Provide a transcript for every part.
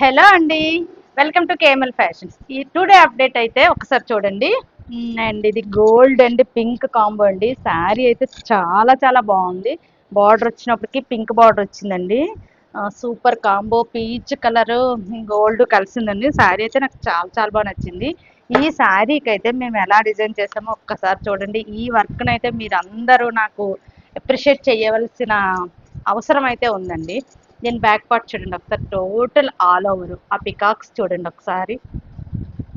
Hello అండి. Welcome to KML fashions. ఈ today update అయితే ఒకసారి చూడండి. అండ్ ఇది గోల్డ్ అండ్ పింక్ కాంబో అండి. శారీ అయితే చాలా చాలా బాగుంది. బార్డర్ వచ్చినప్పటికి పింక్ బార్డర్ వచ్చిందండి. Super combo, peach colour gold కలిసిందండి. శారీ అయితే నాకు చాలా చాలా బాగా నచ్చింది. ఈ శారీకి అయితే మేము ఎలా డిజైన్ చేసామో ఒక్కసారి చూడండి. ఈ వర్క్ని అయితే మీరు అందరూ నాకు అప్రిషియేట్ చేయవలసిన అవసరం అయితే ఉందండి. దీని బ్యాక్ పార్ట్ చూడండి ఒకసారి, టోటల్ ఆల్ ఓవర్ ఆ పికాక్స్ చూడండి ఒకసారి.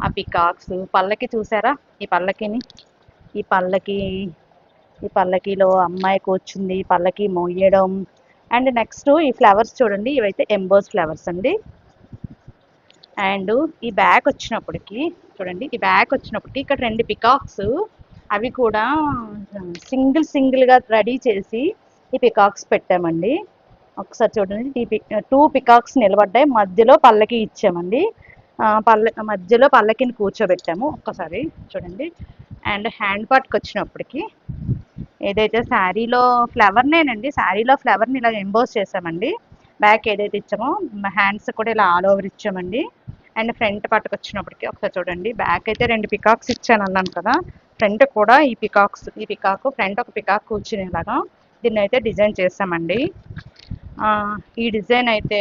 ఆ పికాక్స్ పల్లకి చూసారా? ఈ పల్లకిని, ఈ పల్లకి ఈ పల్లకిలో అమ్మాయి కూర్చుంది, పల్లకి మోయడం. అండ్ నెక్స్ట్ ఈ ఫ్లవర్స్ చూడండి, ఇవైతే ఎంబోస్ ఫ్లవర్స్ అండి. అండ్ ఈ బ్యాక్ వచ్చినప్పటికి చూడండి, ఈ బ్యాక్ వచ్చినప్పటికి ఇక్కడ రెండు పికాక్స్, అవి కూడా సింగిల్ సింగిల్గా రెడీ చేసి ఈ పికాక్స్ పెట్టామండి. ఒకసారి చూడండి, టూ పికాక్స్ నిలబడ్డాయి, మధ్యలో పల్లకి ఇచ్చామండి. మధ్యలో పల్లకిని కూర్చోబెట్టాము. ఒక్కసారి చూడండి. అండ్ హ్యాండ్ పార్ట్కి వచ్చినప్పటికి ఏదైతే శారీలో ఫ్లవర్నేనండి, శారీలో ఫ్లవర్ని ఇలా ఎంబోస్ చేసామండి. బ్యాక్ ఏదైతే ఇచ్చామో హ్యాండ్స్ కూడా ఇలా ఆల్ ఓవర్ ఇచ్చామండి. అండ్ ఫ్రంట్ పార్ట్కి వచ్చినప్పటికి ఒకసారి చూడండి, బ్యాక్ అయితే రెండు పికాక్స్ ఇచ్చాను అన్నాను కదా, ఫ్రంట్ కూడా ఈ పికాక్ ఫ్రంట్ ఒక పికాక్ కూర్చునేలాగా దీన్ని అయితే డిజైన్ చేసామండి. ఈ డిజైన్ అయితే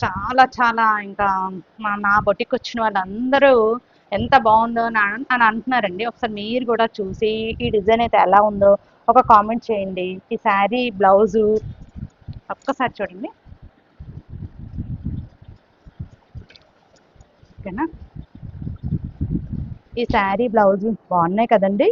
చాలా చాలా ఇంకా నా బొటికి వచ్చిన వాళ్ళందరూ ఎంత బాగుందో అని అంటున్నారండి. ఒకసారి మీరు కూడా చూసి ఈ డిజైన్ అయితే ఎలా ఉందో ఒక కామెంట్ చేయండి. ఈ శారీ బ్లౌజు ఒక్కసారి చూడండి, ఓకేనా? ఈ శారీ బ్లౌజు బాగున్నాయి కదండి.